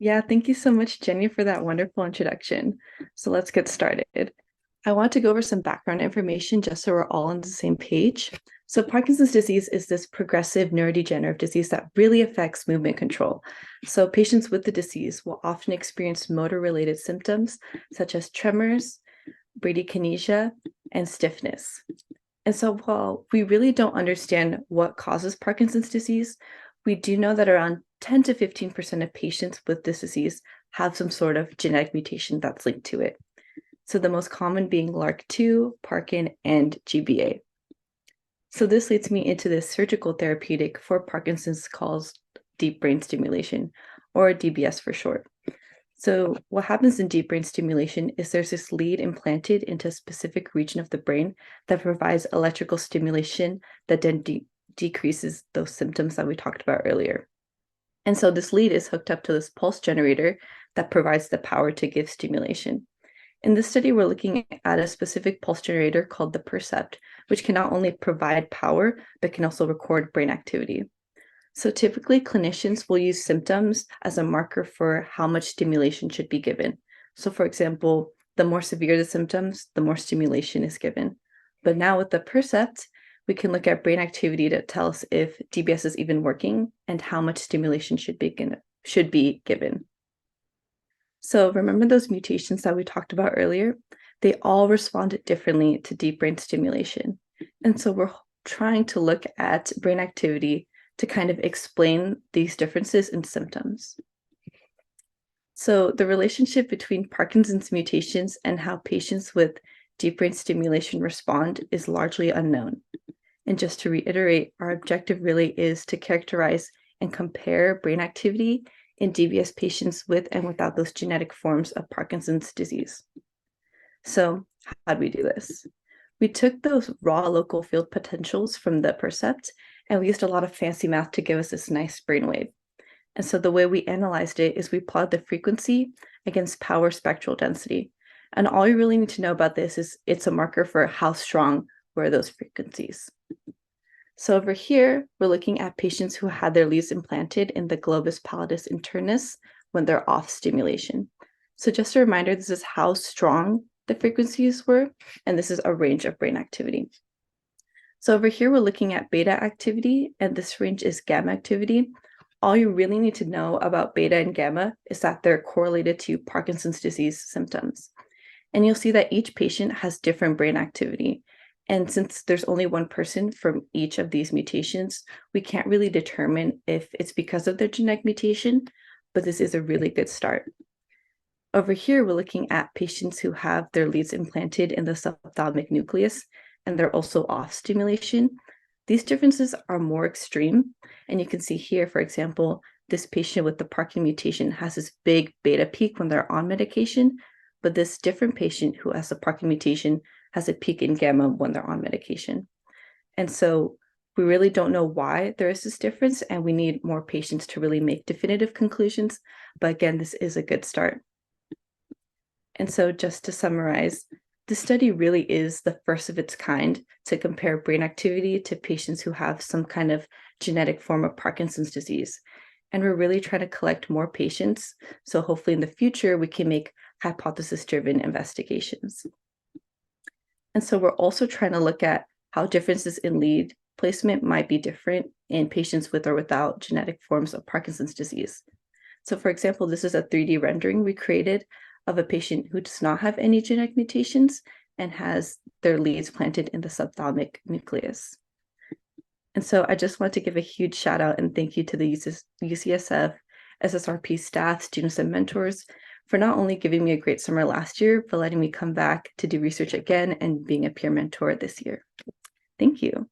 Yeah, thank you so much, Jenny, for that wonderful introduction. So let's get started. I want to go over some background information just so we're all on the same page. So Parkinson's disease is this progressive neurodegenerative disease that really affects movement control. So patients with the disease will often experience motor-related symptoms such as tremors, bradykinesia, and stiffness. And so while we really don't understand what causes Parkinson's disease, we do know that around 10 to 15% of patients with this disease have some sort of genetic mutation that's linked to it. So the most common being LRRK2, Parkin, and GBA. So this leads me into this surgical therapeutic for Parkinson's called deep brain stimulation, or DBS for short. So what happens in deep brain stimulation is there's this lead implanted into a specific region of the brain that provides electrical stimulation that then decreases those symptoms that we talked about earlier. And so this lead is hooked up to this pulse generator that provides the power to give stimulation. In this study, we're looking at a specific pulse generator called the Percept, which can not only provide power, but can also record brain activity. So typically clinicians will use symptoms as a marker for how much stimulation should be given. So for example, the more severe the symptoms, the more stimulation is given. But now with the Percept, we can look at brain activity to tell us if DBS is even working and how much stimulation should be given. So remember those mutations that we talked about earlier? They all responded differently to deep brain stimulation. And so we're trying to look at brain activity to kind of explain these differences in symptoms. So the relationship between Parkinson's mutations and how patients with deep brain stimulation respond is largely unknown. And just to reiterate, our objective really is to characterize and compare brain activity in DBS patients with and without those genetic forms of Parkinson's disease. So how do we do this? We took those raw local field potentials from the Percept, and we used a lot of fancy math to give us this nice brainwave. And so the way we analyzed it is we plotted the frequency against power spectral density. And all you really need to know about this is it's a marker for how strong were those frequencies. So over here, we're looking at patients who had their leads implanted in the globus pallidus internus when they're off stimulation. So just a reminder, this is how strong the frequencies were, and this is a range of brain activity. So over here, we're looking at beta activity, and this range is gamma activity. All you really need to know about beta and gamma is that they're correlated to Parkinson's disease symptoms. And you'll see that each patient has different brain activity. And since there's only one person from each of these mutations, we can't really determine if it's because of their genetic mutation, but this is a really good start. Over here, we're looking at patients who have their leads implanted in the subophthalmic nucleus, and they're also off stimulation. These differences are more extreme. And you can see here, for example, this patient with the Parkin mutation has this big beta peak when they're on medication, but this different patient who has the Parkin mutation has a peak in gamma when they're on medication. And so we really don't know why there is this difference, and we need more patients to really make definitive conclusions. But again, this is a good start. And so just to summarize, this study really is the first of its kind to compare brain activity to patients who have some kind of genetic form of Parkinson's disease. And we're really trying to collect more patients. So hopefully in the future, we can make hypothesis-driven investigations. And so we're also trying to look at how differences in lead placement might be different in patients with or without genetic forms of Parkinson's disease. So for example, this is a 3D rendering we created of a patient who does not have any genetic mutations and has their leads planted in the subophthalmic nucleus. And so I just want to give a huge shout out and thank you to the UCSF, SSRP staff, students, and mentors for not only giving me a great summer last year, but letting me come back to do research again and being a peer mentor this year. Thank you.